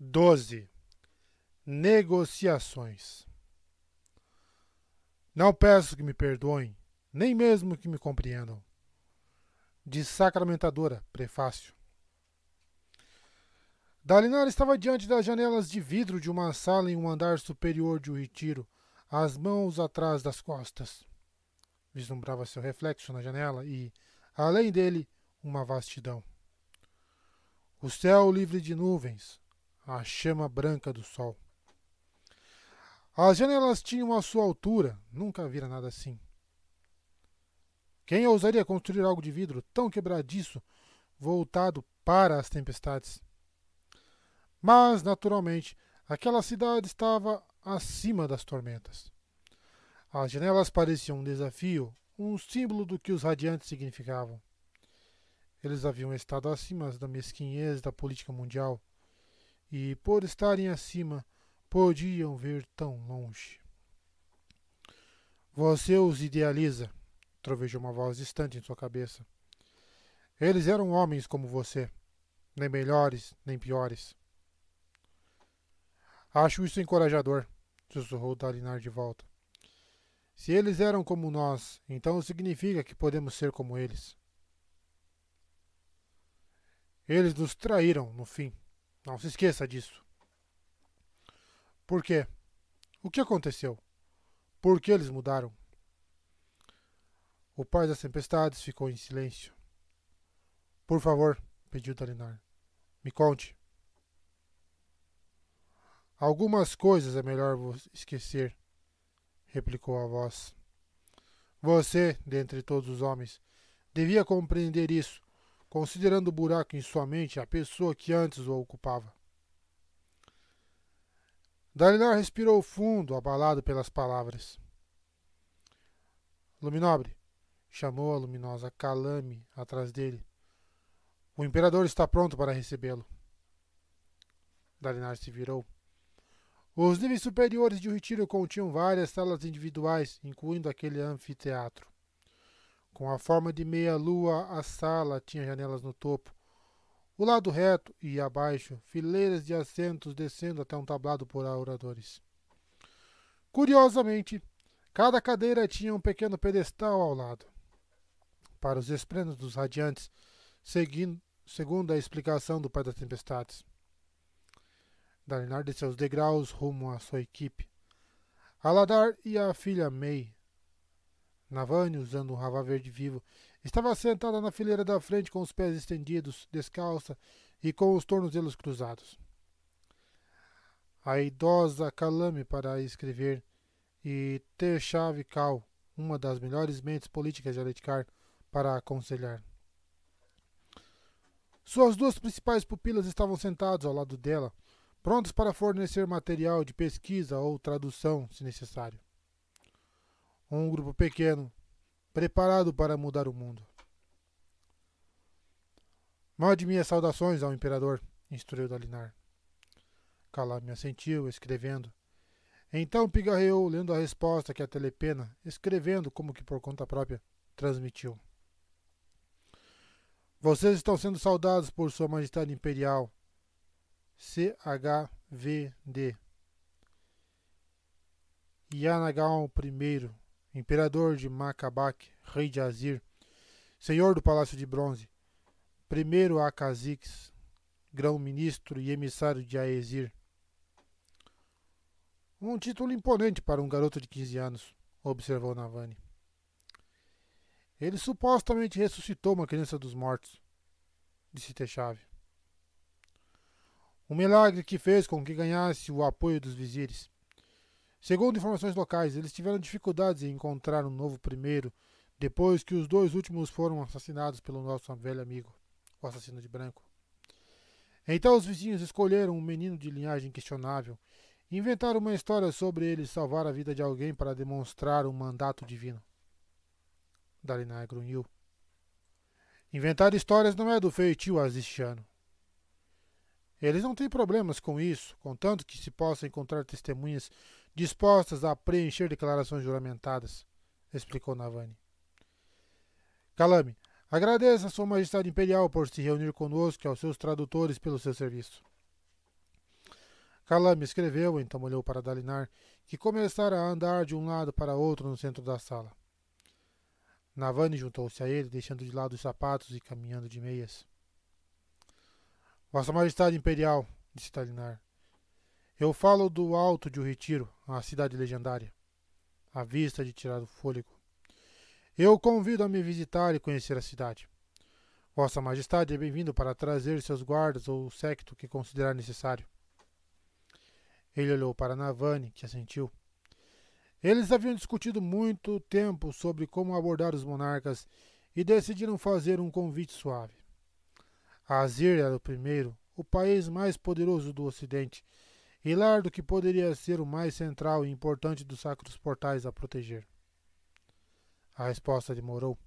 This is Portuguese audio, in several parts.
12. Negociações. Não peço que me perdoem, nem mesmo que me compreendam. De Sacramentadora, prefácio. Dalinar estava diante das janelas de vidro de uma sala em um andar superior de um retiro, as mãos atrás das costas. Vislumbrava seu reflexo na janela e, além dele, uma vastidão. O céu livre de nuvens, a chama branca do sol. As janelas tinham a sua altura, nunca vira nada assim. Quem ousaria construir algo de vidro tão quebradiço, voltado para as tempestades? Mas, naturalmente, aquela cidade estava acima das tormentas. As janelas pareciam um desafio, um símbolo do que os radiantes significavam. Eles haviam estado acima da mesquinhez da política mundial e, por estarem acima, podiam ver tão longe. Você os idealiza, trovejou uma voz distante em sua cabeça. Eles eram homens como você, nem melhores, nem piores. Acho isso encorajador, sussurrou Dalinar de volta. Se eles eram como nós, então significa que podemos ser como eles. Eles nos traíram, no fim. Não se esqueça disso. Por quê? O que aconteceu? Por que eles mudaram? O pai das tempestades ficou em silêncio. Por favor, pediu Dalinar. Me conte. Algumas coisas é melhor esquecer, replicou a voz. Você, dentre todos os homens, devia compreender isso, considerando o buraco em sua mente a pessoa que antes o ocupava. Dalinar respirou fundo, abalado pelas palavras. Luminobre, chamou a luminosa Calame atrás dele. O imperador está pronto para recebê-lo. Dalinar se virou. Os níveis superiores de retiro continham várias salas individuais, incluindo aquele anfiteatro. Com a forma de meia-lua, a sala tinha janelas no topo. O lado reto e abaixo, fileiras de assentos descendo até um tablado por oradores. Curiosamente, cada cadeira tinha um pequeno pedestal ao lado. Para os esplêndidos dos radiantes, segundo a explicação do pai das tempestades. Dalinar desceu os degraus rumo à sua equipe. Aladar e a filha May. Navani, usando um ravá verde vivo, estava sentada na fileira da frente com os pés estendidos, descalça e com os tornozelos cruzados. A idosa Calame para escrever e Teshav Kal, uma das melhores mentes políticas de Aletkar, para aconselhar. Suas duas principais pupilas estavam sentadas ao lado dela, prontos para fornecer material de pesquisa ou tradução, se necessário. Um grupo pequeno, preparado para mudar o mundo. Mande minhas saudações ao imperador, instruiu Dalinar. Calame assentiu, escrevendo. Então pigarreou, lendo a resposta que a telepena, escrevendo como que por conta própria, transmitiu. Vocês estão sendo saudados por Sua Majestade Imperial, CHVD. Yanagaon I, Imperador de Makabak, Rei de Azir, Senhor do Palácio de Bronze, primeiro Akazix, Grão-Ministro e Emissário de Aesir. Um título imponente para um garoto de 15 anos, observou Navani. Ele supostamente ressuscitou uma criança dos mortos, disse Teshav. Um milagre que fez com que ganhasse o apoio dos vizires. Segundo informações locais, eles tiveram dificuldades em encontrar um novo primeiro, depois que os dois últimos foram assassinados pelo nosso velho amigo, o assassino de branco. Então os vizinhos escolheram um menino de linhagem questionável e inventaram uma história sobre ele salvar a vida de alguém para demonstrar um mandato divino. Dalinar grunhiu. Inventar histórias não é do feitio azistiano. Eles não têm problemas com isso, contanto que se possa encontrar testemunhas dispostas a preencher declarações juramentadas, explicou Navani. Calame, agradeça a Sua Majestade Imperial por se reunir conosco e aos seus tradutores pelo seu serviço. Calame escreveu, então olhou para Dalinar, que começara a andar de um lado para outro no centro da sala. Navani juntou-se a ele, deixando de lado os sapatos e caminhando de meias. Vossa Majestade Imperial, disse Dalinar, eu falo do alto de O Retiro, a cidade legendária. À vista de tirar o fôlego. Eu o convido a me visitar e conhecer a cidade. Vossa Majestade é bem-vindo para trazer seus guardas ou o séquito que considerar necessário. Ele olhou para Navani, que assentiu. Eles haviam discutido muito tempo sobre como abordar os monarcas e decidiram fazer um convite suave. Azir era o primeiro, o país mais poderoso do Ocidente, e lar do que poderia ser o mais central e importante dos sacros portais a proteger. A resposta demorou.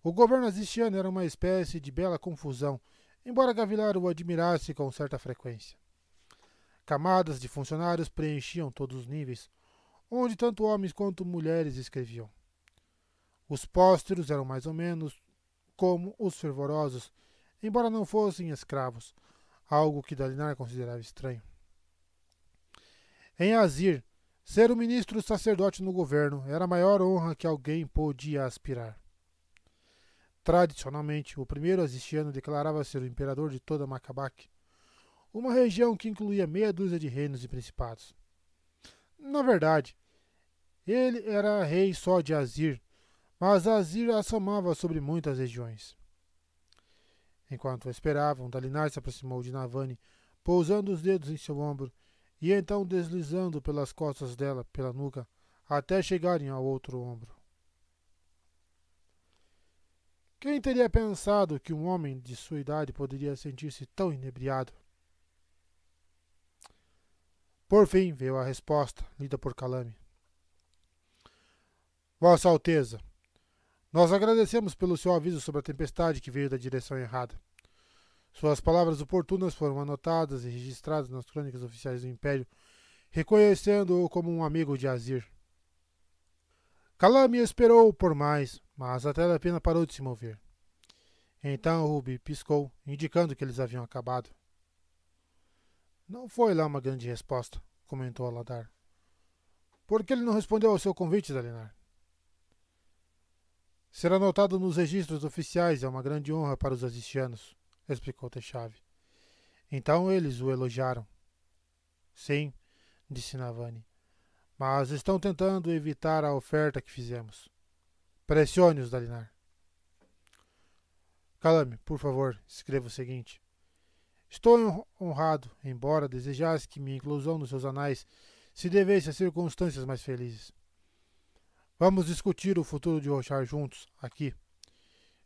O governo azistiano era uma espécie de bela confusão, embora Gavilar o admirasse com certa frequência. Camadas de funcionários preenchiam todos os níveis, onde tanto homens quanto mulheres escreviam. Os pósteros eram mais ou menos como os fervorosos, embora não fossem escravos, algo que Dalinar considerava estranho. Em Azir, ser o ministro sacerdote no governo era a maior honra que alguém podia aspirar. Tradicionalmente, o primeiro azistiano declarava ser o imperador de toda Macabak, uma região que incluía meia dúzia de reinos e principados. Na verdade, ele era rei só de Azir, mas Azir assomava sobre muitas regiões. Enquanto esperavam, Dalinar se aproximou de Navani, pousando os dedos em seu ombro e então deslizando pelas costas dela, pela nuca, até chegarem ao outro ombro. Quem teria pensado que um homem de sua idade poderia sentir-se tão inebriado? Por fim veio a resposta, lida por Calame. Vossa Alteza, nós agradecemos pelo seu aviso sobre a tempestade que veio da direção errada. Suas palavras oportunas foram anotadas e registradas nas crônicas oficiais do Império, reconhecendo-o como um amigo de Azir. Calame esperou por mais, mas a tela apenas parou de se mover. Então Ruby piscou, indicando que eles haviam acabado. Não foi lá uma grande resposta, comentou Aladar. Por que ele não respondeu ao seu convite, Dalinar? Será anotado nos registros oficiais e é uma grande honra para os azistianos, explicou Techave. Então eles o elogiaram. Sim, disse Navani, mas estão tentando evitar a oferta que fizemos. Pressione-os, Dalinar. Calame, por favor, escreva o seguinte. Estou honrado, embora desejasse que minha inclusão nos seus anais se devesse a circunstâncias mais felizes. Vamos discutir o futuro de Roshar juntos, aqui.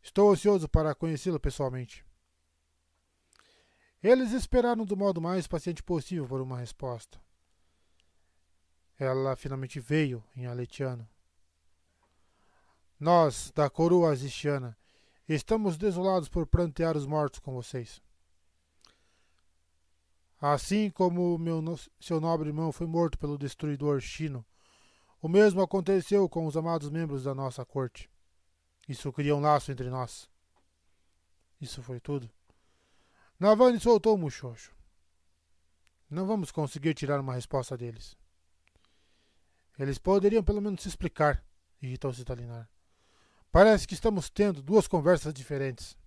Estou ansioso para conhecê-lo pessoalmente. Eles esperaram do modo mais paciente possível por uma resposta. Ela finalmente veio em aletiano. Nós, da coroa azistiana, estamos desolados por prantear os mortos com vocês. Assim como seu nobre irmão foi morto pelo destruidor Shino, o mesmo aconteceu com os amados membros da nossa corte. Isso cria um laço entre nós. Isso foi tudo. Navani soltou um muxoxo. Não vamos conseguir tirar uma resposta deles. Eles poderiam pelo menos se explicar, irritou-se Dalinar. Parece que estamos tendo duas conversas diferentes.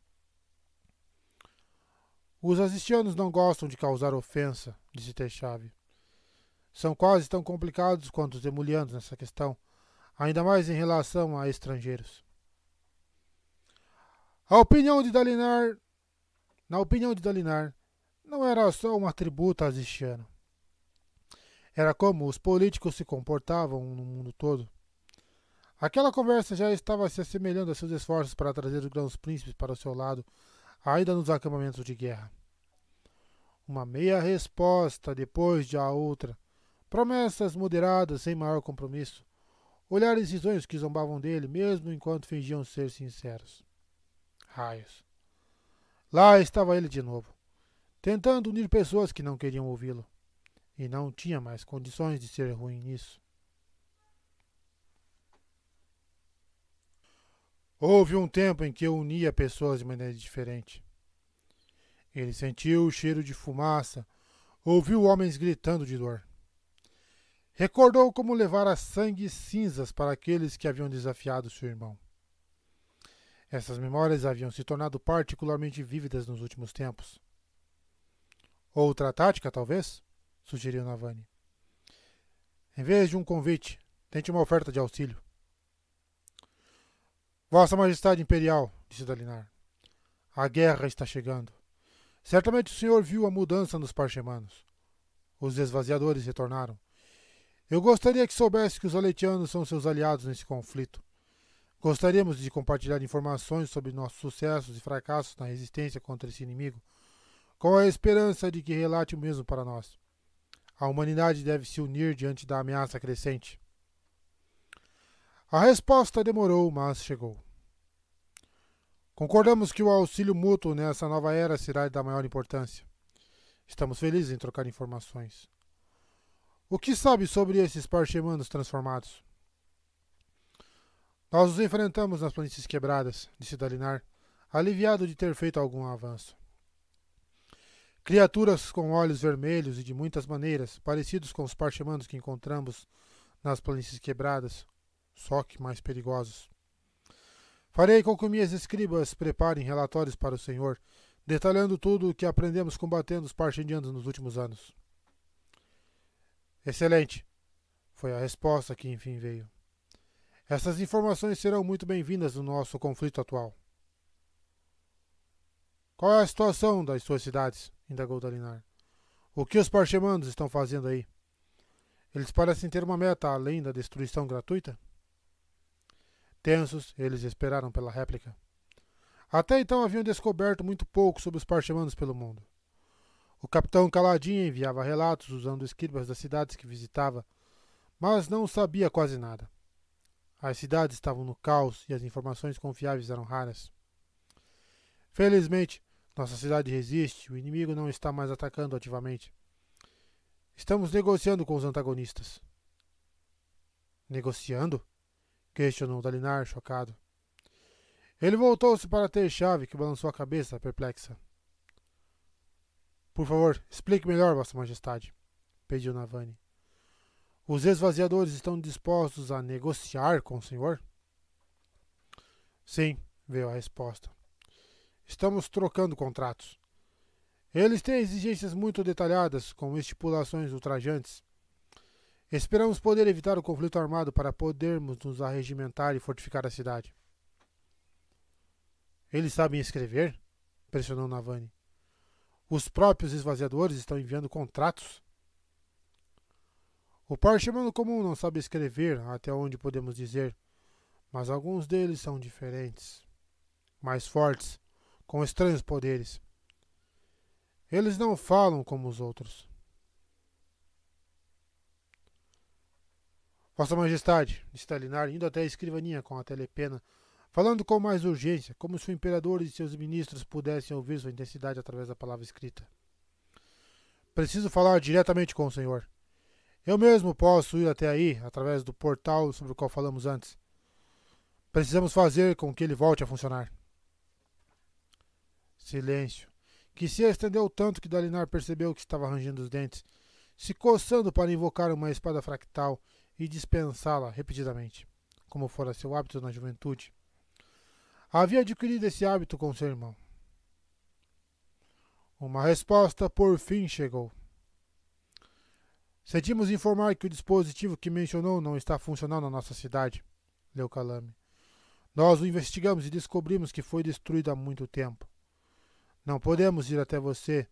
Os azistianos não gostam de causar ofensa, disse Techave. São quase tão complicados quanto os emulianos nessa questão, ainda mais em relação a estrangeiros. Na opinião de Dalinar, não era só um atributo azistiano. Era como os políticos se comportavam no mundo todo. Aquela conversa já estava se assemelhando a seus esforços para trazer os grãos príncipes para o seu lado, ainda nos acampamentos de guerra. Uma meia resposta depois de a outra, promessas moderadas sem maior compromisso, olhares risonhos que zombavam dele mesmo enquanto fingiam ser sinceros. Raios. Lá estava ele de novo, tentando unir pessoas que não queriam ouvi-lo, e não tinha mais condições de ser ruim nisso. Houve um tempo em que eu unia pessoas de maneira diferente. Ele sentiu o cheiro de fumaça, ouviu homens gritando de dor. Recordou como levara sangue e cinzas para aqueles que haviam desafiado seu irmão. Essas memórias haviam se tornado particularmente vívidas nos últimos tempos. Outra tática, talvez? Sugeriu Navani. Em vez de um convite, tente uma oferta de auxílio. Vossa Majestade Imperial, disse Dalinar, a guerra está chegando. Certamente o senhor viu a mudança nos parchemanos. Os esvaziadores retornaram. Eu gostaria que soubesse que os aletianos são seus aliados nesse conflito. Gostaríamos de compartilhar informações sobre nossos sucessos e fracassos na resistência contra esse inimigo, com a esperança de que relate o mesmo para nós. A humanidade deve se unir diante da ameaça crescente. A resposta demorou, mas chegou. Concordamos que o auxílio mútuo nessa nova era será da maior importância. Estamos felizes em trocar informações. O que sabe sobre esses parchemanos transformados? Nós os enfrentamos nas planícies quebradas, disse Dalinar, aliviado de ter feito algum avanço. Criaturas com olhos vermelhos e de muitas maneiras, parecidos com os parchemanos que encontramos nas planícies quebradas, só que mais perigosos. Farei com que minhas escribas preparem relatórios para o Senhor, detalhando tudo o que aprendemos combatendo os parchendianos nos últimos anos. Excelente, foi a resposta que enfim veio. Essas informações serão muito bem-vindas no nosso conflito atual. Qual é a situação das suas cidades? Indagou Dalinar. O que os parchemanos estão fazendo aí? Eles parecem ter uma meta além da destruição gratuita? Tensos, eles esperaram pela réplica. Até então haviam descoberto muito pouco sobre os parchemanos pelo mundo. O capitão Caladinha enviava relatos usando escribas das cidades que visitava, mas não sabia quase nada. As cidades estavam no caos e as informações confiáveis eram raras. Felizmente, nossa cidade resiste, o inimigo não está mais atacando ativamente. Estamos negociando com os antagonistas. Negociando? Questionou Dalinar, chocado. Ele voltou-se para Ter-Chave, que balançou a cabeça, perplexa. Por favor, explique melhor, Vossa Majestade, pediu Navani. Os esvaziadores estão dispostos a negociar com o senhor? Sim, veio a resposta. Estamos trocando contratos. Eles têm exigências muito detalhadas, com estipulações ultrajantes. Esperamos poder evitar o conflito armado para podermos nos arregimentar e fortificar a cidade. Eles sabem escrever? Pressionou Navani. Os próprios esvaziadores estão enviando contratos? O parchemano comum não sabe escrever, até onde podemos dizer, mas alguns deles são diferentes, mais fortes, com estranhos poderes. Eles não falam como os outros. Vossa Majestade, disse Dalinar, indo até a escrivaninha com a telepena, falando com mais urgência, como se o imperador e seus ministros pudessem ouvir sua intensidade através da palavra escrita. Preciso falar diretamente com o senhor. Eu mesmo posso ir até aí, através do portal sobre o qual falamos antes. Precisamos fazer com que ele volte a funcionar. Silêncio, que se estendeu tanto que Dalinar percebeu que estava rangendo os dentes, se coçando para invocar uma espada fractal e dispensá-la repetidamente, como fora seu hábito na juventude. Havia adquirido esse hábito com seu irmão. Uma resposta por fim chegou. Sentimos informar que o dispositivo que mencionou não está funcionando na nossa cidade, leu Calame. Nós o investigamos e descobrimos que foi destruído há muito tempo. Não podemos ir até você,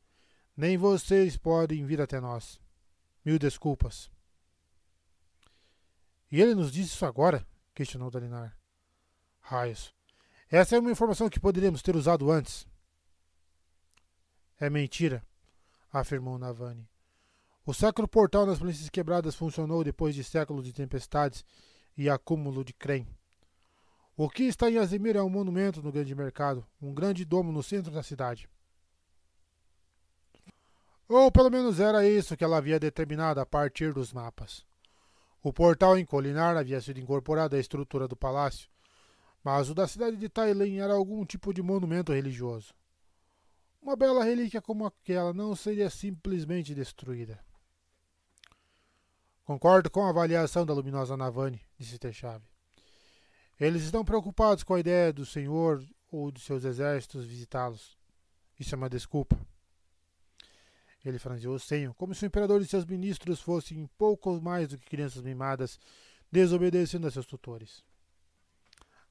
nem vocês podem vir até nós. Mil desculpas. E ele nos disse isso agora? Questionou Dalinar. Raios. Essa é uma informação que poderíamos ter usado antes. É mentira, afirmou Navani. O sacro portal nas planícies quebradas funcionou depois de séculos de tempestades e acúmulo de crem. O que está em Azimir é um monumento no grande mercado, um grande domo no centro da cidade. Ou pelo menos era isso que ela havia determinado a partir dos mapas. O portal em Colinar havia sido incorporado à estrutura do palácio, mas o da cidade de Tailen era algum tipo de monumento religioso. Uma bela relíquia como aquela não seria simplesmente destruída. Concordo com a avaliação da luminosa Navani, disse Techave. Eles estão preocupados com a ideia do Senhor ou de seus exércitos visitá-los. Isso é uma desculpa. Ele franziu o senho, como se o imperador e seus ministros fossem pouco mais do que crianças mimadas, desobedecendo a seus tutores.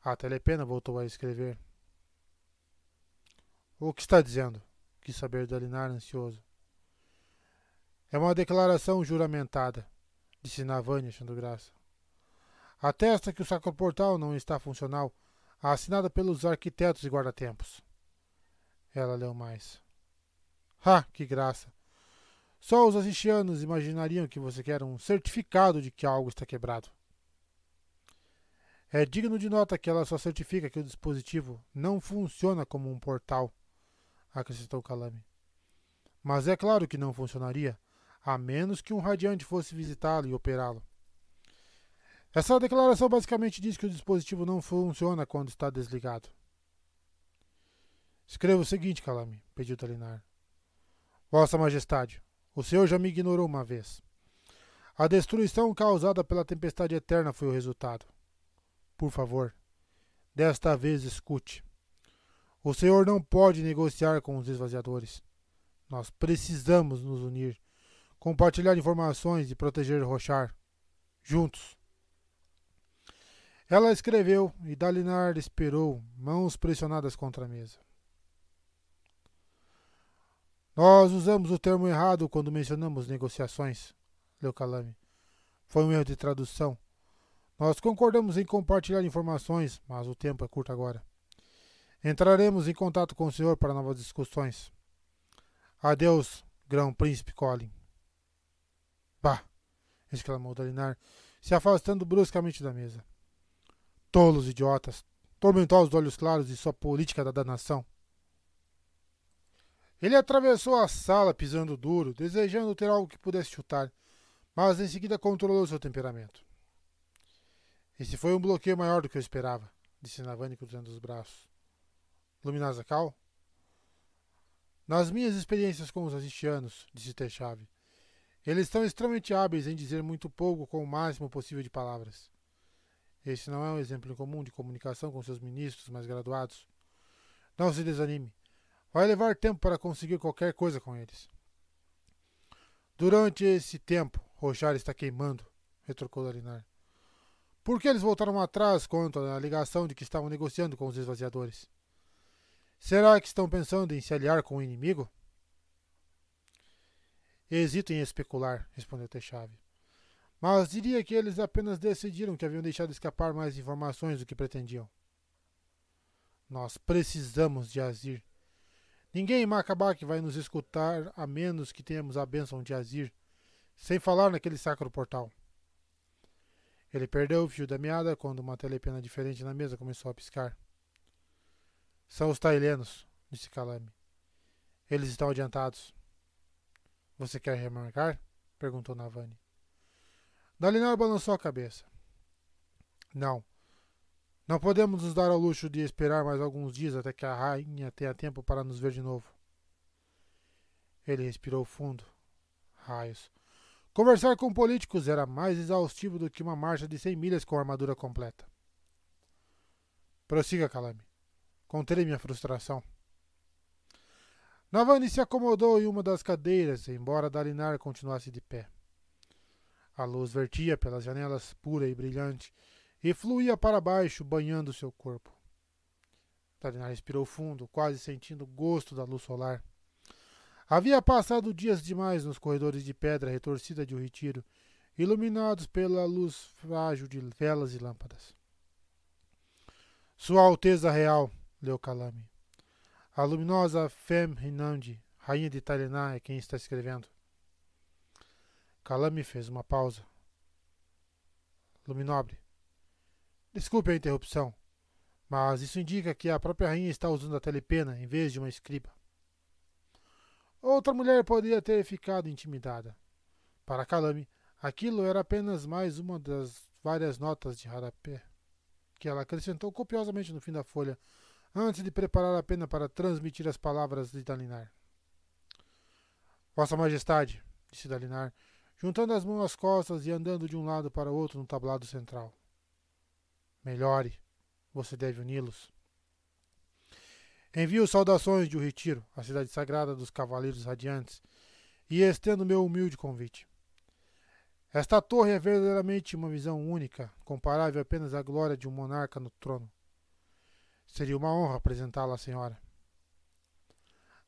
A Telepena voltou a escrever. O que está dizendo? Quis saber Dalinar, ansioso. É uma declaração juramentada, disse Navani, achando graça. Atesta que o Sacro Portal não está funcional, assinada pelos arquitetos e guarda-tempos. Ela leu mais. Ah, que graça! Só os assistianos imaginariam que você quer um certificado de que algo está quebrado. É digno de nota que ela só certifica que o dispositivo não funciona como um portal, acrescentou Calame. Mas é claro que não funcionaria, a menos que um radiante fosse visitá-lo e operá-lo. Essa declaração basicamente diz que o dispositivo não funciona quando está desligado. Escreva o seguinte, Calame, pediu Dalinar. Vossa Majestade, o senhor já me ignorou uma vez. A destruição causada pela tempestade eterna foi o resultado. Por favor, desta vez escute. O senhor não pode negociar com os esvaziadores. Nós precisamos nos unir, compartilhar informações e proteger Roshar. Juntos. Ela escreveu e Dalinar esperou, mãos pressionadas contra a mesa. Nós usamos o termo errado quando mencionamos negociações, leu Calame. Foi um erro de tradução. Nós concordamos em compartilhar informações, mas o tempo é curto agora. Entraremos em contato com o senhor para novas discussões. Adeus, Grão-Príncipe Colin. Bah! Exclamou Dalinar, se afastando bruscamente da mesa. Tolos idiotas, tormentosos olhos claros e sua política da danação. Ele atravessou a sala pisando duro, desejando ter algo que pudesse chutar, mas em seguida controlou seu temperamento. Esse foi um bloqueio maior do que eu esperava, disse Navani cruzando os braços. Luminosa Cal? Nas minhas experiências com os assistianos, disse Techave, eles são extremamente hábeis em dizer muito pouco com o máximo possível de palavras. Esse não é um exemplo comum de comunicação com seus ministros mais graduados. Não se desanime. Vai levar tempo para conseguir qualquer coisa com eles. Durante esse tempo, Roshar está queimando, retrucou Dalinar. Por que eles voltaram atrás quanto à alegação de que estavam negociando com os esvaziadores? Será que estão pensando em se aliar com o inimigo? Hesito em especular, respondeu Techave. Mas diria que eles apenas decidiram que haviam deixado escapar mais informações do que pretendiam. Nós precisamos de Azir. Ninguém em Macabak vai nos escutar a menos que tenhamos a bênção de Azir, sem falar naquele sacro portal. Ele perdeu o fio da meada quando uma telepena diferente na mesa começou a piscar. São os Tailenos, disse Calame. Eles estão adiantados. Você quer remarcar? Perguntou Navani. Dalinar balançou a cabeça. Não. Não podemos nos dar ao luxo de esperar mais alguns dias até que a rainha tenha tempo para nos ver de novo. Ele respirou fundo. Raios. Conversar com políticos era mais exaustivo do que uma marcha de 100 milhas com armadura completa. Prossiga, Calame. Conterei minha frustração. Navani se acomodou em uma das cadeiras, embora Dalinar continuasse de pé. A luz vertia pelas janelas pura e brilhante e fluía para baixo, banhando seu corpo. Dalinar respirou fundo, quase sentindo o gosto da luz solar. Havia passado dias demais nos corredores de pedra retorcida de um retiro, iluminados pela luz frágil de velas e lâmpadas. Sua Alteza Real, leu Calame. A luminosa Femme Rinandi, rainha de Talená, é quem está escrevendo. Calame fez uma pausa. Luminobre. Desculpe a interrupção, mas isso indica que a própria rainha está usando a telepena em vez de uma escriba. Outra mulher poderia ter ficado intimidada. Para Calame, aquilo era apenas mais uma das várias notas de rodapé que ela acrescentou copiosamente no fim da folha, antes de preparar a pena para transmitir as palavras de Dalinar. Vossa Majestade, disse Dalinar, juntando as mãos às costas e andando de um lado para o outro no tablado central. Melhore, você deve uni-los. Envio saudações de O Retiro, a cidade sagrada dos Cavaleiros Radiantes, e estendo meu humilde convite. Esta torre é verdadeiramente uma visão única, comparável apenas à glória de um monarca no trono. Seria uma honra apresentá-la à senhora.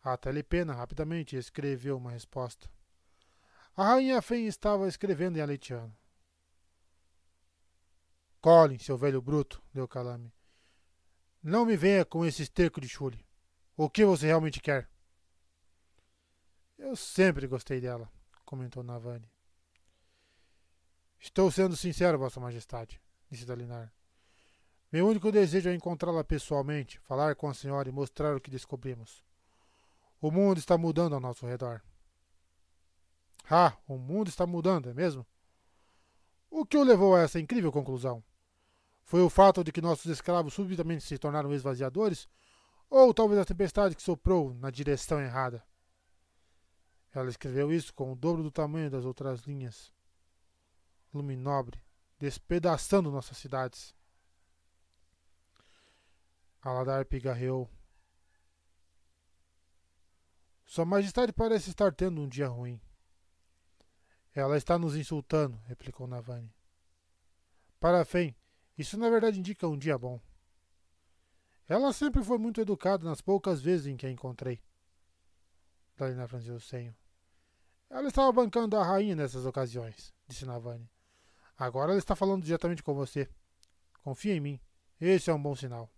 A Telepena rapidamente escreveu uma resposta. A rainha Fen estava escrevendo em aletiano. Colin, seu velho bruto, deu Calame. Não me venha com esse esterco de chule. O que você realmente quer? Eu sempre gostei dela, comentou Navani. Estou sendo sincero, Vossa Majestade, disse Dalinar. Meu único desejo é encontrá-la pessoalmente, falar com a senhora e mostrar o que descobrimos. O mundo está mudando ao nosso redor. Ah, o mundo está mudando, é mesmo? O que o levou a essa incrível conclusão? Foi o fato de que nossos escravos subitamente se tornaram esvaziadores? Ou talvez a tempestade que soprou na direção errada? Ela escreveu isso com o dobro do tamanho das outras linhas. Luminobre, despedaçando nossas cidades. Aladar pigarreou. Sua Majestade parece estar tendo um dia ruim. Ela está nos insultando, replicou Navani. Para Fen, isso na verdade indica um dia bom. Ela sempre foi muito educada nas poucas vezes em que a encontrei. Dalinar franziu o senho. Ela estava bancando a rainha nessas ocasiões, disse Navani. Agora ela está falando diretamente com você. Confia em mim. Esse é um bom sinal.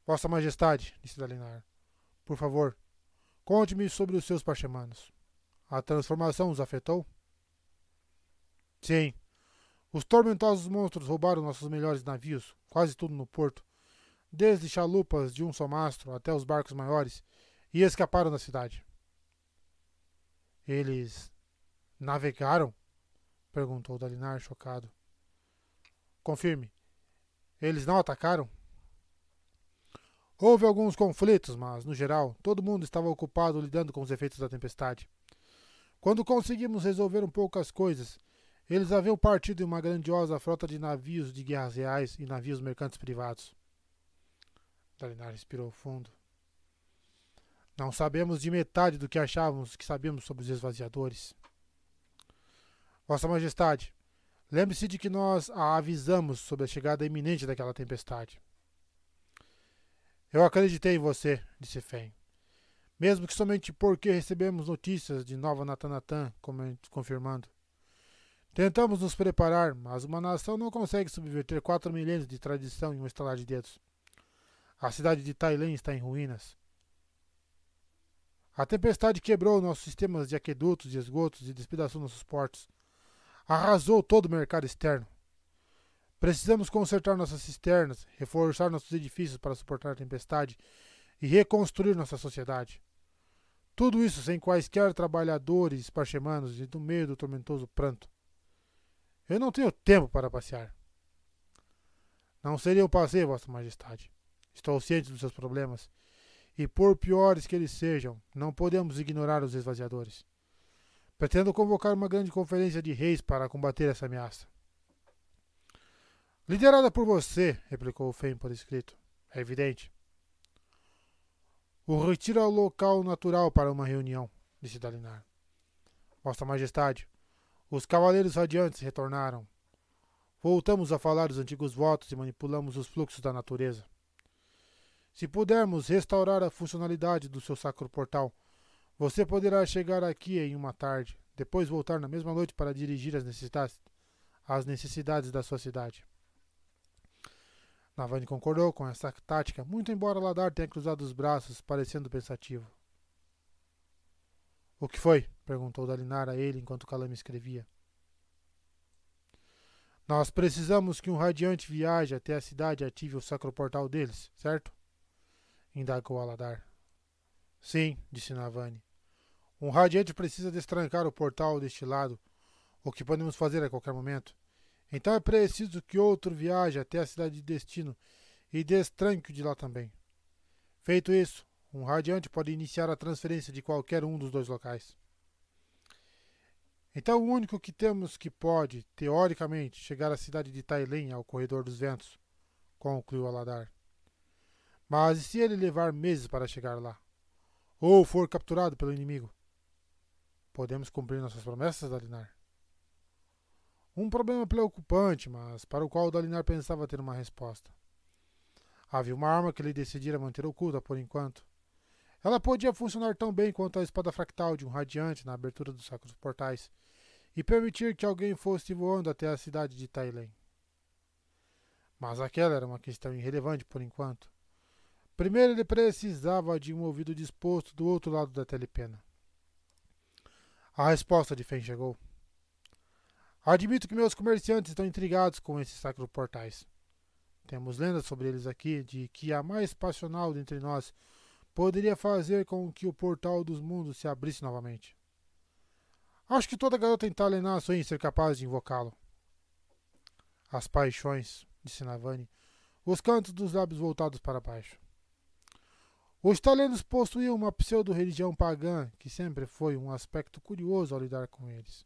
Vossa Majestade, disse Dalinar, por favor, conte-me sobre os seus parchemanos. A transformação os afetou? Sim. Os tormentosos monstros roubaram nossos melhores navios, quase tudo no porto, desde chalupas de um só mastro até os barcos maiores, e escaparam da cidade. Eles navegaram? Perguntou Dalinar, chocado. Confirme. Eles não atacaram? Houve alguns conflitos, mas, no geral, todo mundo estava ocupado lidando com os efeitos da tempestade. Quando conseguimos resolver um pouco as coisas, eles haviam partido em uma grandiosa frota de navios de guerras reais e navios mercantes privados. Dalinar respirou fundo. Não sabemos de metade do que achávamos que sabíamos sobre os esvaziadores. Vossa Majestade, lembre-se de que nós a avisamos sobre a chegada iminente daquela tempestade. Eu acreditei em você, disse Fen. Mesmo que somente porque recebemos notícias de Nova Natanatan, confirmando. Tentamos nos preparar, mas uma nação não consegue subverter 4 milênios de tradição em um estalar de dedos. A cidade de Tailan está em ruínas. A tempestade quebrou nossos sistemas de aquedutos e esgotos e despedaçou nossos portos. Arrasou todo o mercado externo. Precisamos consertar nossas cisternas, reforçar nossos edifícios para suportar a tempestade e reconstruir nossa sociedade. Tudo isso sem quaisquer trabalhadores parchemanos e no meio do tormentoso pranto. Eu não tenho tempo para passear. Não seria um passeio, Vossa Majestade. Estou ciente dos seus problemas. E por piores que eles sejam, não podemos ignorar os esvaziadores. Pretendo convocar uma grande conferência de reis para combater essa ameaça. Liderada por você, replicou Fen por escrito. É evidente. O retiro é o local natural para uma reunião, disse Dalinar. Vossa Majestade, os Cavaleiros Radiantes retornaram. Voltamos a falar dos antigos votos e manipulamos os fluxos da natureza. Se pudermos restaurar a funcionalidade do seu sacro portal, você poderá chegar aqui em uma tarde, depois voltar na mesma noite para dirigir as necessidades da sua cidade. Navani concordou com essa tática, muito embora Aladar tenha cruzado os braços, parecendo pensativo. O que foi? Perguntou Dalinar a ele enquanto Calame escrevia. Nós precisamos que um radiante viaje até a cidade e ative o sacro portal deles, certo? Indagou Aladar. Sim, disse Navani. Um radiante precisa destrancar o portal deste lado, o que podemos fazer a qualquer momento. Então é preciso que outro viaje até a cidade de destino e destranque-o de lá também. Feito isso, um radiante pode iniciar a transferência de qualquer um dos dois locais. Então o único que temos que pode, teoricamente, chegar à cidade de Tailen é o Corredor dos Ventos, concluiu Aladar. Mas e se ele levar meses para chegar lá? Ou for capturado pelo inimigo? Podemos cumprir nossas promessas, Dalinar? Um problema preocupante, mas para o qual Dalinar pensava ter uma resposta. Havia uma arma que ele decidira manter oculta por enquanto. Ela podia funcionar tão bem quanto a espada fractal de um radiante na abertura dos sacros portais e permitir que alguém fosse voando até a cidade de Tailen. Mas aquela era uma questão irrelevante por enquanto. Primeiro ele precisava de um ouvido disposto do outro lado da telepena. A resposta de Fen chegou. Admito que meus comerciantes estão intrigados com esses sacros portais. Temos lendas sobre eles aqui de que a mais passional dentre nós poderia fazer com que o portal dos mundos se abrisse novamente. Acho que toda garota em Talená sonha em ser capaz de invocá-lo. As paixões, disse Navani, os cantos dos lábios voltados para baixo. Os talenos possuíam uma pseudo-religião pagã que sempre foi um aspecto curioso ao lidar com eles.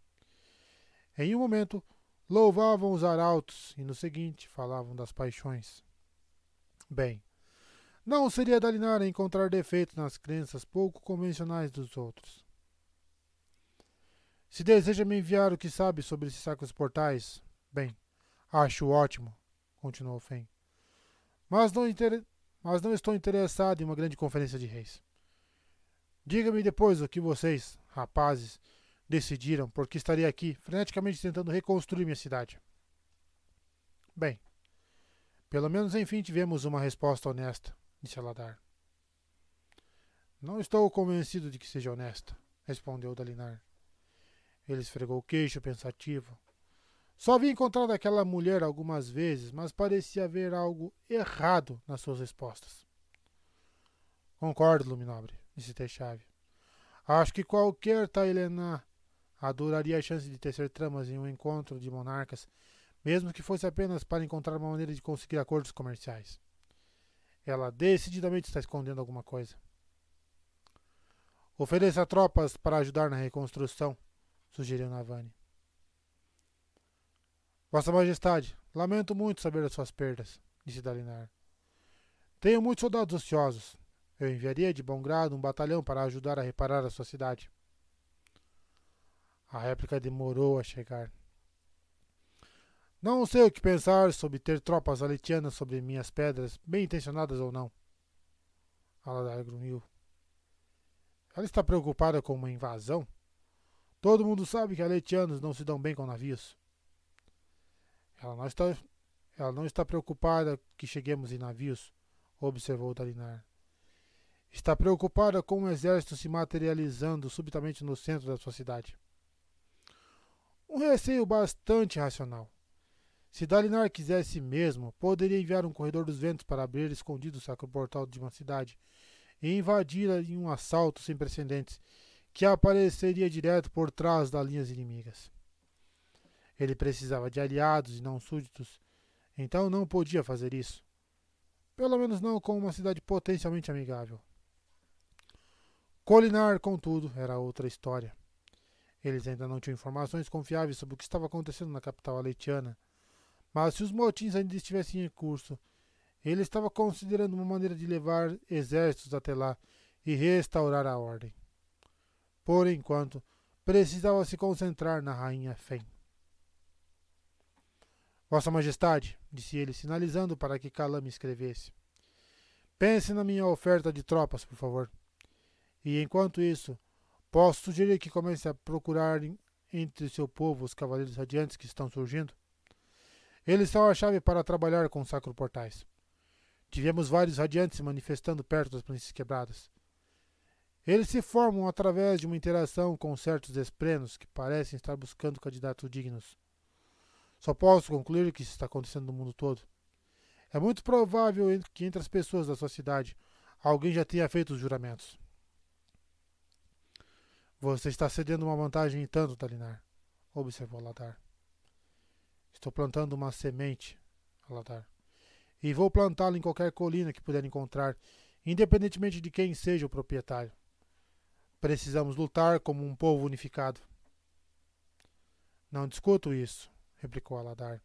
Em um momento, louvavam os arautos e no seguinte falavam das paixões. Bem, não seria Dalinar encontrar defeitos nas crenças pouco convencionais dos outros. Se deseja me enviar o que sabe sobre esses sacros portais, bem, acho ótimo, continuou Fen. Mas não estou interessado em uma grande conferência de reis. Diga-me depois o que vocês, rapazes, decidiram, porque estarei aqui, freneticamente tentando reconstruir minha cidade. Bem, pelo menos enfim tivemos uma resposta honesta, disse Aladar. Não estou convencido de que seja honesta, respondeu Dalinar. Ele esfregou o queixo pensativo. Só vi encontrar aquela mulher algumas vezes, mas parecia haver algo errado nas suas respostas. Concordo, Luminobre, disse Techave. Acho que qualquer Tailená adoraria a chance de tecer tramas em um encontro de monarcas, mesmo que fosse apenas para encontrar uma maneira de conseguir acordos comerciais. Ela decididamente está escondendo alguma coisa. Ofereça tropas para ajudar na reconstrução, sugeriu Navani. Vossa Majestade, lamento muito saber das suas perdas, disse Dalinar. Tenho muitos soldados ociosos. Eu enviaria de bom grado um batalhão para ajudar a reparar a sua cidade. A réplica demorou a chegar. Não sei o que pensar sobre ter tropas aletianas sobre minhas pedras, bem intencionadas ou não. Aladar grunhiu. Ela está preocupada com uma invasão? Todo mundo sabe que aletianos não se dão bem com navios. Ela não está preocupada que cheguemos em navios, observou Dalinar. Está preocupada com um exército se materializando subitamente no centro da sua cidade. Um receio bastante racional. Se Dalinar quisesse mesmo, poderia enviar um corredor dos ventos para abrir escondido o sacro portal de uma cidade e invadir-a em um assalto sem precedentes que apareceria direto por trás das linhas inimigas. Ele precisava de aliados e não súditos, então não podia fazer isso. Pelo menos não com uma cidade potencialmente amigável. Colinar, contudo, era outra história. Eles ainda não tinham informações confiáveis sobre o que estava acontecendo na capital aletiana, mas se os motins ainda estivessem em curso, ele estava considerando uma maneira de levar exércitos até lá e restaurar a ordem. Por enquanto, precisava se concentrar na rainha Fen. Vossa Majestade, disse ele, sinalizando para que Kalami escrevesse. Pense na minha oferta de tropas, por favor. E enquanto isso, posso sugerir que comece a procurar entre seu povo os cavaleiros radiantes que estão surgindo? Eles são a chave para trabalhar com os sacros portais. Tivemos vários radiantes se manifestando perto das planícies quebradas. Eles se formam através de uma interação com certos esprenos que parecem estar buscando candidatos dignos. Só posso concluir que isso está acontecendo no mundo todo. É muito provável que entre as pessoas da sua cidade alguém já tenha feito os juramentos. Você está cedendo uma vantagem em tanto, Dalinar, observou Aladar. Estou plantando uma semente, Aladar. e vou plantá-lo em qualquer colina que puder encontrar, independentemente de quem seja o proprietário. Precisamos lutar como um povo unificado. Não discuto isso, replicou Aladar,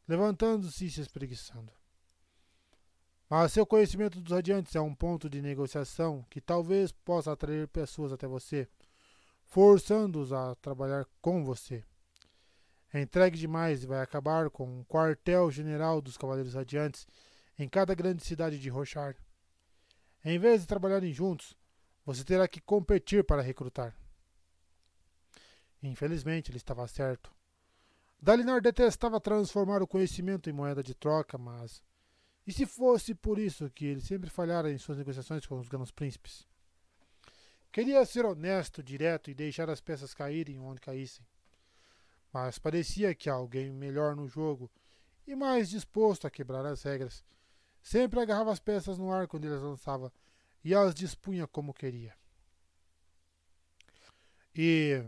levantando-se e se espreguiçando. Mas seu conhecimento dos radiantes é um ponto de negociação que talvez possa atrair pessoas até você, forçando-os a trabalhar com você. É entregue demais e vai acabar com um quartel-general dos Cavaleiros Radiantes em cada grande cidade de Roshar. Em vez de trabalharem juntos, você terá que competir para recrutar. Infelizmente, ele estava certo. Dalinar detestava transformar o conhecimento em moeda de troca, mas... E se fosse por isso que ele sempre falhara em suas negociações com os Grãos Príncipes? Queria ser honesto, direto e deixar as peças caírem onde caíssem. Mas parecia que alguém melhor no jogo e mais disposto a quebrar as regras sempre agarrava as peças no ar quando ele as lançava e as dispunha como queria. E,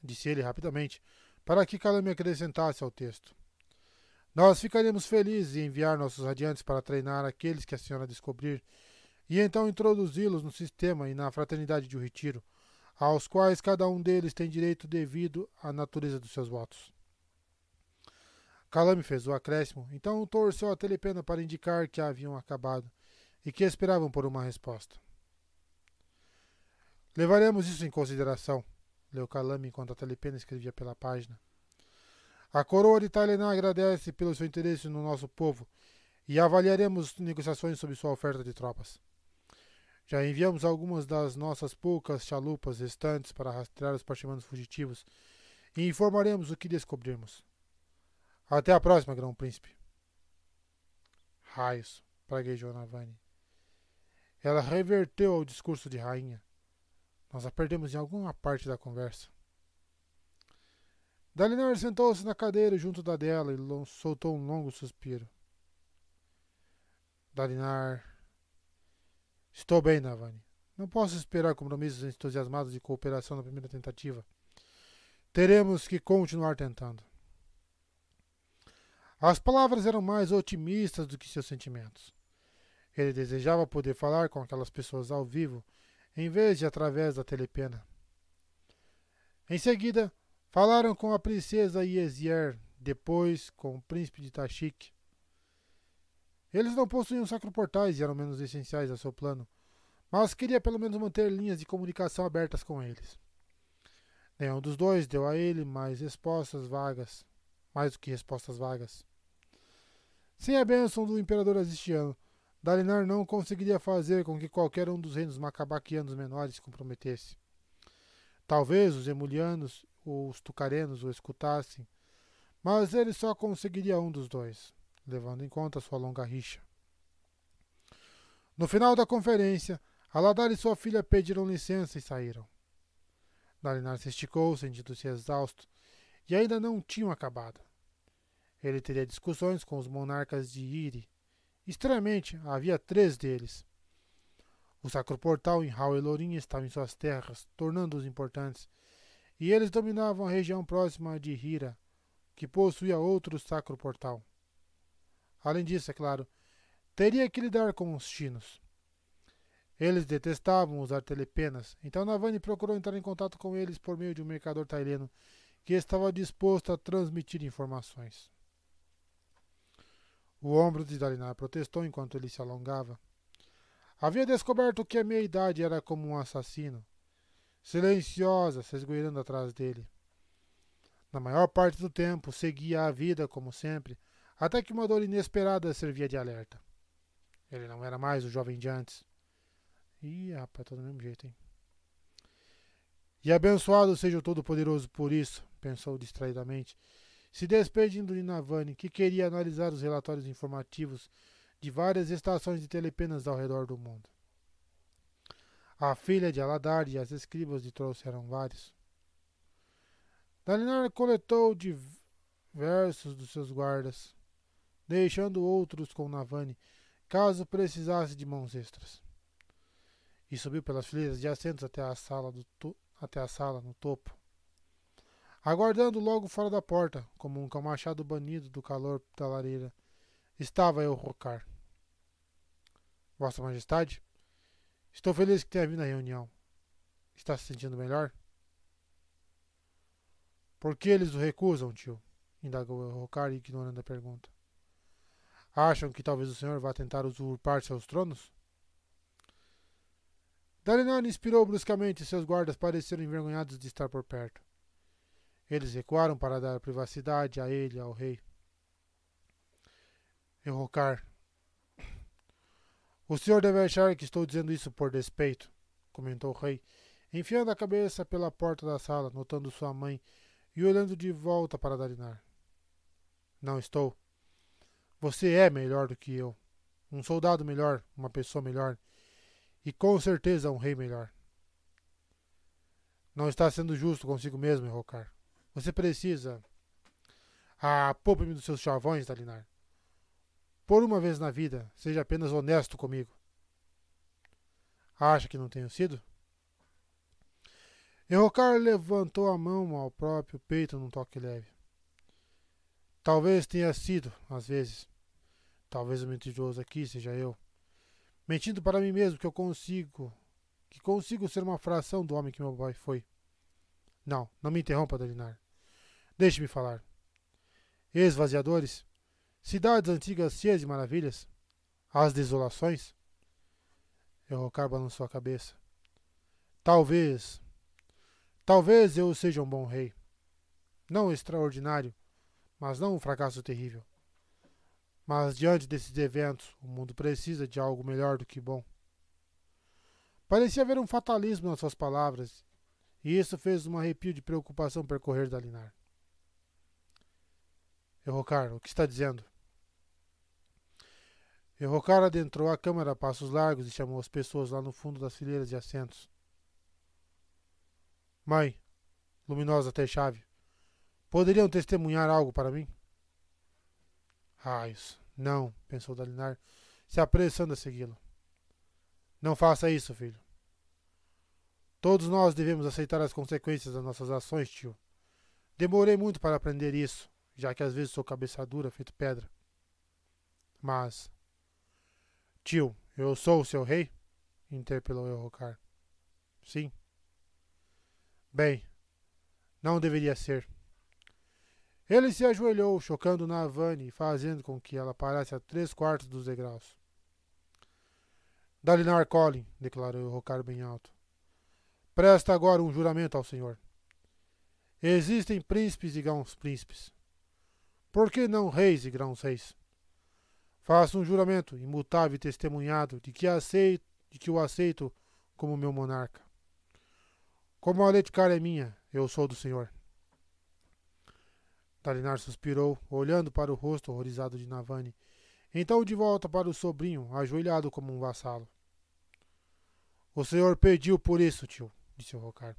disse ele rapidamente, para que Calame acrescentasse ao texto. Nós ficaríamos felizes em enviar nossos radiantes para treinar aqueles que a senhora descobrir e então introduzi-los no sistema e na fraternidade de retiro, aos quais cada um deles tem direito devido à natureza dos seus votos. Calame fez o acréscimo, então torceu a telepena para indicar que haviam acabado e que esperavam por uma resposta. Levaremos isso em consideração, leu Calame enquanto a telepena escrevia pela página. A coroa de Tailená agradece pelo seu interesse no nosso povo e avaliaremos negociações sobre sua oferta de tropas. Já enviamos algumas das nossas poucas chalupas restantes para rastrear os parchimanos fugitivos e informaremos o que descobrirmos. Até a próxima, Grão-Príncipe. Raios, praguejou Navani. Ela reverteu ao discurso de rainha. Nós a perdemos em alguma parte da conversa. Dalinar sentou-se na cadeira junto da dela e soltou um longo suspiro. Dalinar... Estou bem, Navani. Não posso esperar compromissos entusiasmados de cooperação na primeira tentativa. Teremos que continuar tentando. As palavras eram mais otimistas do que seus sentimentos. Ele desejava poder falar com aquelas pessoas ao vivo, em vez de através da telepena. Em seguida, falaram com a princesa Yezier, depois com o príncipe de Tashik. Eles não possuíam sacroportais e eram menos essenciais a seu plano, mas queria pelo menos manter linhas de comunicação abertas com eles. Nenhum dos dois deu a ele mais do que respostas vagas. Sem a bênção do imperador azistiano, Dalinar não conseguiria fazer com que qualquer um dos reinos macabaquianos menores se comprometesse. Talvez os emulianos ou os tucarenos o escutassem, mas ele só conseguiria um dos dois, levando em conta sua longa rixa. No final da conferência, Aladar e sua filha pediram licença e saíram. Dalinar se esticou, sentindo-se exausto, e ainda não tinham acabado. Ele teria discussões com os monarcas de Iri. Estranhamente, havia 3 deles. O sacroportal em Hauelorin estava em suas terras, tornando-os importantes, e eles dominavam a região próxima de Hira, que possuía outro sacroportal. Além disso, é claro, teria que lidar com os chinos. Eles detestavam usar telepenas, então Navani procurou entrar em contato com eles por meio de um mercador taileno que estava disposto a transmitir informações. O ombro de Dalinar protestou enquanto ele se alongava. Havia descoberto que a meia-idade era como um assassino, silenciosa, se esgueirando atrás dele. Na maior parte do tempo, seguia a vida como sempre, até que uma dor inesperada servia de alerta. Ele não era mais o jovem de antes. Ih, rapaz, tá do mesmo jeito, hein? E abençoado seja o Todo-Poderoso por isso, pensou distraidamente, se despedindo de Navani, que queria analisar os relatórios informativos de várias estações de telepenas ao redor do mundo. A filha de Aladar e as escribas lhe trouxeram vários. Dalinar coletou diversos dos seus guardas, deixando outros com Navani, caso precisasse de mãos extras. E subiu pelas fileiras de assentos até a sala no topo, aguardando logo fora da porta, como um cão machado banido do calor da lareira, estava Elhokar. Vossa Majestade, estou feliz que tenha vindo à reunião. Está se sentindo melhor? Por que eles o recusam, tio? Indagou Elhokar, ignorando a pergunta. Acham que talvez o senhor vá tentar usurpar seus tronos? Dalinar inspirou bruscamente e seus guardas pareceram envergonhados de estar por perto. Eles recuaram para dar privacidade a ele e ao rei. Elhokar, o senhor deve achar que estou dizendo isso por despeito, comentou o rei, enfiando a cabeça pela porta da sala, notando sua mãe e olhando de volta para Dalinar. Não estou. Você é melhor do que eu. Um soldado melhor, uma pessoa melhor e com certeza um rei melhor. Não está sendo justo consigo mesmo, Elhokar. Você precisa... poupe-me dos seus chavões, Dalinar. Por uma vez na vida, seja apenas honesto comigo. Acha que não tenho sido? Elhokar levantou a mão ao próprio peito num toque leve. Talvez tenha sido, às vezes. Talvez o mentiroso aqui seja eu. Mentindo para mim mesmo que consigo ser uma fração do homem que meu pai foi. Não me interrompa, Dalinar. Deixe-me falar. Esvaziadores, cidades antigas cheias de maravilhas, as desolações. Elhokar balançou a cabeça. Talvez eu seja um bom rei. Não extraordinário, mas não um fracasso terrível. Mas diante desses eventos, o mundo precisa de algo melhor do que bom. Parecia haver um fatalismo nas suas palavras, e isso fez um arrepio de preocupação percorrer Dalinar. Elhokar, o que está dizendo? Elhokar adentrou a câmara a passos largos e chamou as pessoas lá no fundo das fileiras de assentos. Mãe, luminosa até chave, poderiam testemunhar algo para mim? Raios, não, pensou Dalinar, se apressando a segui-lo. Não faça isso, filho. Todos nós devemos aceitar as consequências das nossas ações, tio. Demorei muito para aprender isso, já que às vezes sou cabeça dura, feito pedra. Mas... Tio, eu sou o seu rei? Interpelou Elhokar. Sim. Bem, não deveria ser. Ele se ajoelhou, chocando Navani e fazendo com que ela parasse a 3/4 dos degraus. Dalinar Kholin, declarou Elhokar bem alto. Presta agora um juramento ao senhor. Existem príncipes e grãos príncipes. Por que não reis e grãos reis? Faço um juramento imutável e testemunhado de que o aceito como meu monarca. Como a Letkar é minha, eu sou do senhor. Dalinar suspirou, olhando para o rosto horrorizado de Navani, então de volta para o sobrinho, ajoelhado como um vassalo. O senhor pediu por isso, tio, disse Elhokar.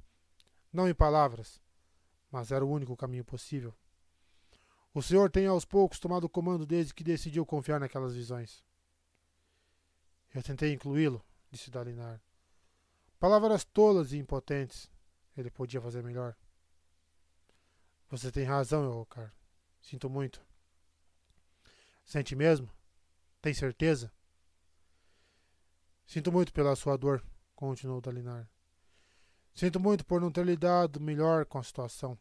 Não em palavras, mas era o único caminho possível. O senhor tem aos poucos tomado o comando desde que decidiu confiar naquelas visões. Eu tentei incluí-lo, disse Dalinar. Palavras tolas e impotentes. Ele podia fazer melhor. Você tem razão, Elhokar. Sinto muito. Sente mesmo? Tem certeza? Sinto muito pela sua dor, continuou Dalinar. Sinto muito por não ter lidado melhor com a situação.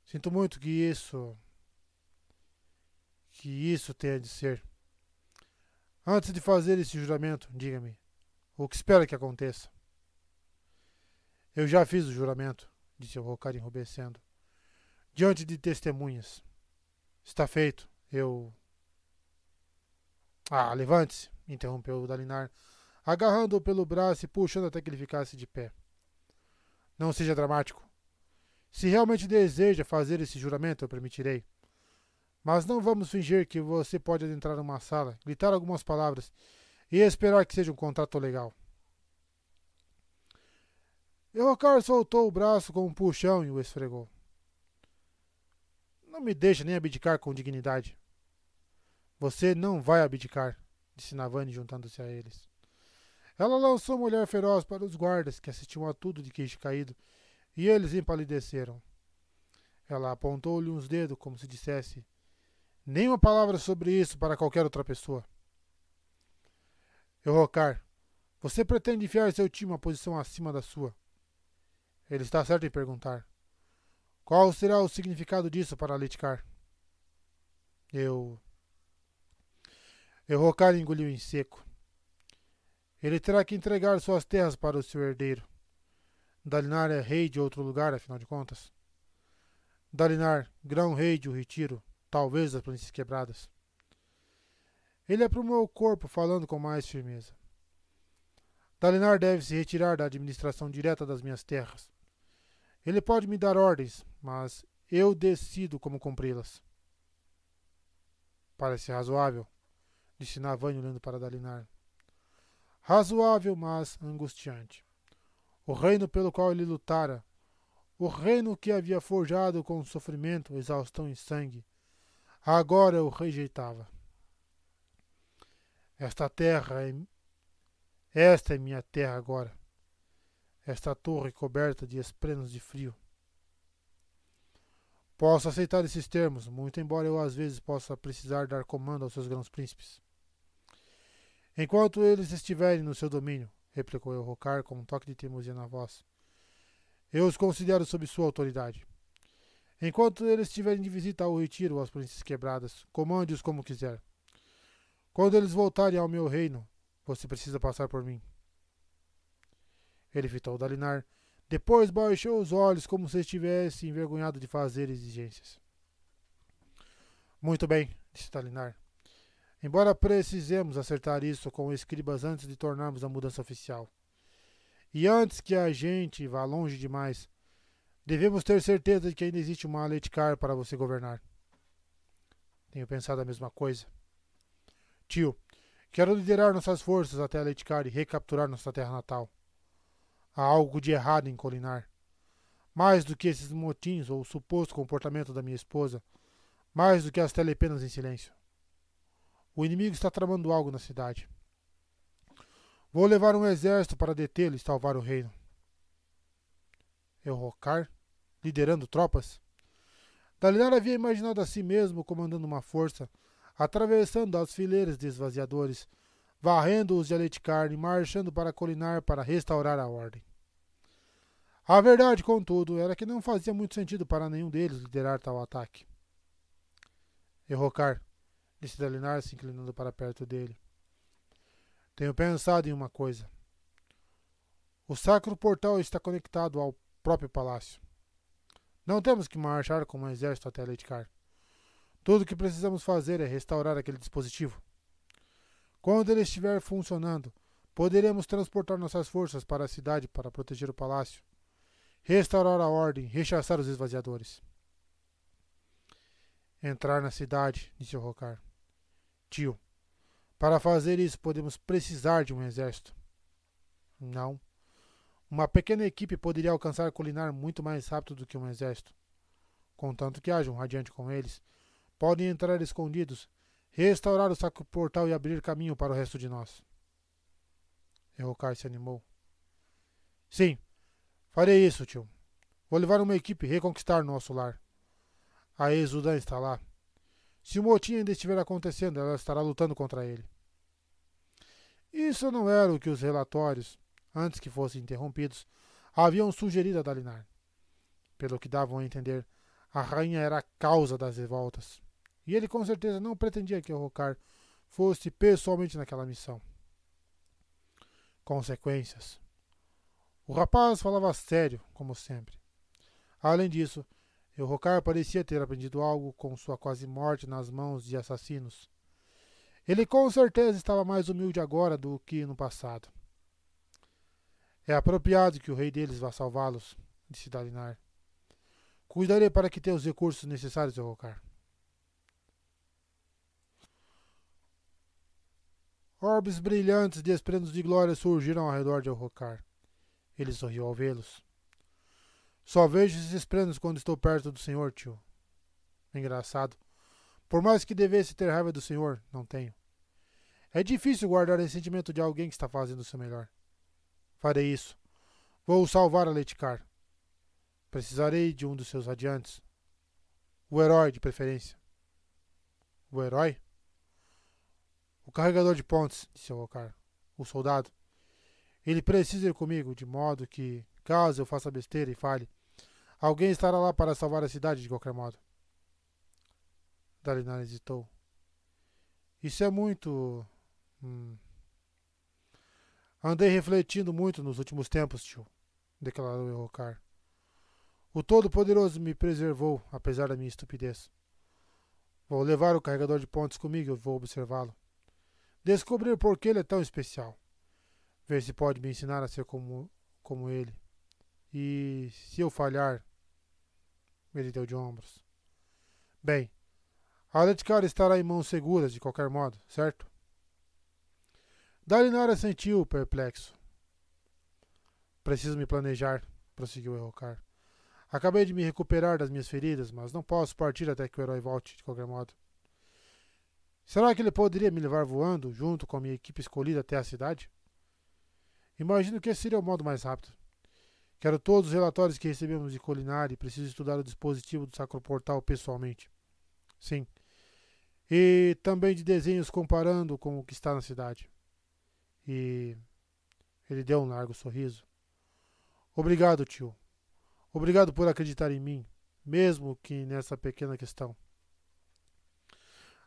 Sinto muito que isso tenha de ser. Antes de fazer esse juramento, diga-me, o que espera que aconteça? Eu já fiz o juramento, disse Elhokar enrubescendo. Diante de testemunhas. Está feito. Levante-se, interrompeu Dalinar, agarrando-o pelo braço e puxando até que ele ficasse de pé. Não seja dramático. Se realmente deseja fazer esse juramento, eu permitirei. Mas não vamos fingir que você pode adentrar numa sala, gritar algumas palavras e esperar que seja um contrato legal. Elhokar soltou o braço com um puxão e o esfregou. Não me deixe nem abdicar com dignidade. Você não vai abdicar, disse Navani juntando-se a eles. Ela lançou um olhar feroz para os guardas que assistiam a tudo de queixo caído e eles empalideceram. Ela apontou-lhe uns dedos como se dissesse: Nenhuma palavra sobre isso para qualquer outra pessoa. Elhokar, você pretende enfiar seu time uma posição acima da sua? Ele está certo em perguntar. Qual será o significado disso para Litkar? Elhokar engoliu em seco. Ele terá que entregar suas terras para o seu herdeiro. Dalinar é rei de outro lugar, afinal de contas. Dalinar, grão-rei de O Retiro, talvez das Planícies Quebradas. Ele aprumou o corpo, falando com mais firmeza. Dalinar deve se retirar da administração direta das minhas terras. Ele pode me dar ordens, mas eu decido como cumpri-las. Parece razoável, disse Navanho olhando para Dalinar. Razoável, mas angustiante. O reino pelo qual ele lutara, o reino que havia forjado com sofrimento, exaustão e sangue, agora o rejeitava. Esta é minha terra agora. Esta torre coberta de esprenos de frio. Posso aceitar esses termos, muito embora eu às vezes possa precisar dar comando aos seus grãos príncipes. Enquanto eles estiverem no seu domínio, replicou Elhokar com um toque de teimosia na voz, eu os considero sob sua autoridade. Enquanto eles estiverem de visita ao Retiro ou às Planícies Quebradas, comande-os como quiser. Quando eles voltarem ao meu reino, você precisa passar por mim. Ele fitou Dalinar, depois baixou os olhos como se estivesse envergonhado de fazer exigências. Muito bem, disse Dalinar. Embora precisemos acertar isso com escribas antes de tornarmos a mudança oficial. E antes que a gente vá longe demais, devemos ter certeza de que ainda existe uma Litkar para você governar. Tenho pensado a mesma coisa. Tio, quero liderar nossas forças até a Litkar e recapturar nossa terra natal. Há algo de errado em Kholinar. Mais do que esses motins ou o suposto comportamento da minha esposa, mais do que as telepenas em silêncio. O inimigo está tramando algo na cidade. Vou levar um exército para detê-lo e salvar o reino. Elhokar, liderando tropas? Dalinar havia imaginado a si mesmo comandando uma força, atravessando as fileiras de esvaziadores, varrendo-os de Litkar e marchando para Kholinar para restaurar a ordem. A verdade, contudo, era que não fazia muito sentido para nenhum deles liderar tal ataque. Elhokar, disse Dalinar, se inclinando para perto dele. Tenho pensado em uma coisa. O sacro portal está conectado ao próprio palácio. Não temos que marchar com um exército até Litkar. Tudo o que precisamos fazer é restaurar aquele dispositivo. Quando ele estiver funcionando, poderemos transportar nossas forças para a cidade para proteger o palácio, restaurar a ordem, rechaçar os esvaziadores. Entrar na cidade, disse Elhokar. Tio, para fazer isso podemos precisar de um exército. Não. Uma pequena equipe poderia alcançar Kholinar muito mais rápido do que um exército. Contanto que haja um radiante com eles, podem entrar escondidos, restaurar o sacro portal e abrir caminho para o resto de nós. Elhokar se animou. Sim, farei isso, tio. Vou levar uma equipe e reconquistar nosso lar. A Exudan está lá. Se o motim ainda estiver acontecendo, ela estará lutando contra ele. Isso não era o que os relatórios, antes que fossem interrompidos, haviam sugerido a Dalinar. Pelo que davam a entender, a rainha era a causa das revoltas, e ele com certeza não pretendia que Elhokar fosse pessoalmente naquela missão. Consequências. O rapaz falava sério, como sempre. Além disso, Elhokar parecia ter aprendido algo com sua quase morte nas mãos de assassinos. Ele com certeza estava mais humilde agora do que no passado. É apropriado que o rei deles vá salvá-los, disse Dalinar. Cuidarei para que tenha os recursos necessários, Elhokar. Orbes brilhantes de esprendos de glória surgiram ao redor de Elhokar. Ele sorriu ao vê-los. Só vejo esses esprendos quando estou perto do senhor, tio. Engraçado. Por mais que devesse ter raiva do senhor, não tenho. É difícil guardar ressentimento de alguém que está fazendo o seu melhor. Farei isso. Vou salvar a Litkar. Precisarei de um dos seus radiantes. O herói, de preferência. O herói? O carregador de pontes, disse Rocar. O soldado. Ele precisa ir comigo, de modo que, caso eu faça besteira e falhe, alguém estará lá para salvar a cidade de qualquer modo. Dalinar hesitou. Isso é muito... Andei refletindo muito nos últimos tempos, tio, declarou Rocar. O Todo-Poderoso me preservou, apesar da minha estupidez. Vou levar o carregador de pontes comigo e vou observá-lo. Descobrir por que ele é tão especial. Ver se pode me ensinar a ser como ele. E se eu falhar... Ele deu de ombros. Bem, a Letcar estará em mãos seguras de qualquer modo, certo? Dalinar assentiu, perplexo. Preciso me planejar, prosseguiu Errocar. Acabei de me recuperar das minhas feridas, mas não posso partir até que o herói volte, de qualquer modo. Será que ele poderia me levar voando, junto com a minha equipe escolhida, até a cidade? Imagino que esse seria o modo mais rápido. Quero todos os relatórios que recebemos de Colinari e preciso estudar o dispositivo do Sacro Portal pessoalmente. Sim. E também de desenhos comparando com o que está na cidade. E... Ele deu um largo sorriso. Obrigado, tio. Obrigado por acreditar em mim, mesmo que nessa pequena questão.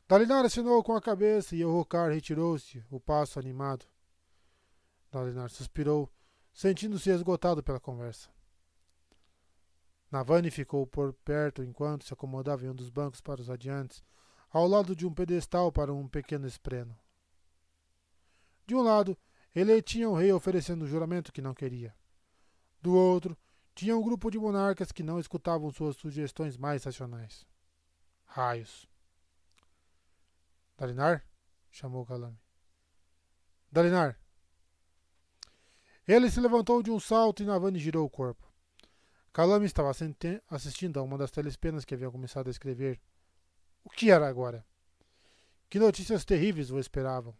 Dalinar assinou com a cabeça e Errocar retirou-se, o passo animado. Dalinar suspirou, sentindo-se esgotado pela conversa. Navani ficou por perto enquanto se acomodava em um dos bancos para os adiantes, ao lado de um pedestal para um pequeno espreno. De um lado, ele tinha o rei oferecendo o juramento que não queria. Do outro, tinha um grupo de monarcas que não escutavam suas sugestões mais racionais. Raios. Dalinar? Chamou Calame. Dalinar! Ele se levantou de um salto e Navani girou o corpo. Calame estava assistindo a uma das telespenas que havia começado a escrever. O que era agora? Que notícias terríveis o esperavam?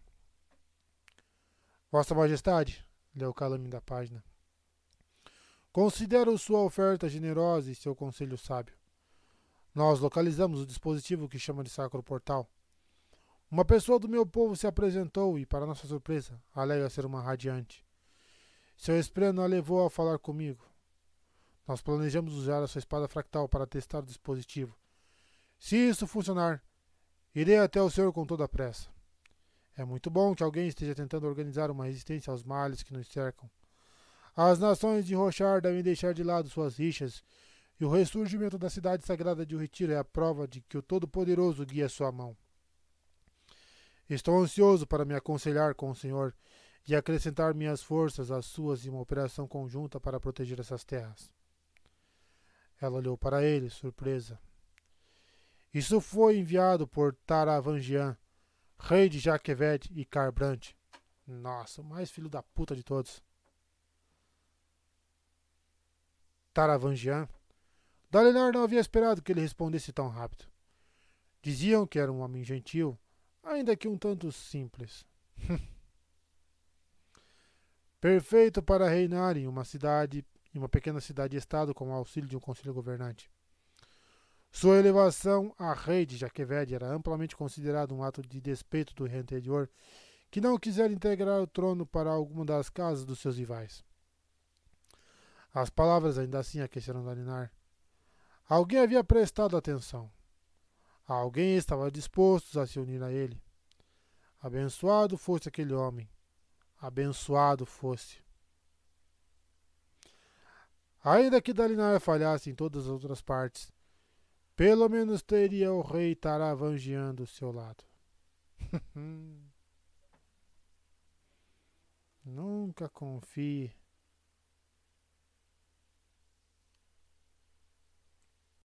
Vossa Majestade, leu Calame da página. Considero sua oferta generosa e seu conselho sábio. Nós localizamos o dispositivo que chama de Sacro Portal. Uma pessoa do meu povo se apresentou e, para nossa surpresa, alega ser uma radiante. Seu espreno a levou a falar comigo. Nós planejamos usar a sua espada fractal para testar o dispositivo. Se isso funcionar, irei até o senhor com toda a pressa. É muito bom que alguém esteja tentando organizar uma resistência aos males que nos cercam. As nações de Roshar devem deixar de lado suas rixas, e o ressurgimento da cidade sagrada de Retiro é a prova de que o Todo-Poderoso guia sua mão. Estou ansioso para me aconselhar com o senhor e acrescentar minhas forças às suas em uma operação conjunta para proteger essas terras. Ela olhou para ele, surpresa. Isso foi enviado por Taravangian, rei de Jaqueved e Carbrant. Nossa, o mais filho da puta de todos. Taravangian? Dalinar não havia esperado que ele respondesse tão rápido. Diziam que era um homem gentil, ainda que um tanto simples. Perfeito para reinar em uma pequena cidade-estado com o auxílio de um conselho governante. Sua elevação a rei de Jaqueved era amplamente considerado um ato de despeito do rei anterior, que não quisera integrar o trono para alguma das casas dos seus rivais. As palavras ainda assim aqueceram Dalinar. Alguém havia prestado atenção. Alguém estava disposto a se unir a ele. Abençoado fosse aquele homem. Abençoado fosse. Ainda que Dalinar falhasse em todas as outras partes, pelo menos teria o rei Taravangian do seu lado. Nunca confie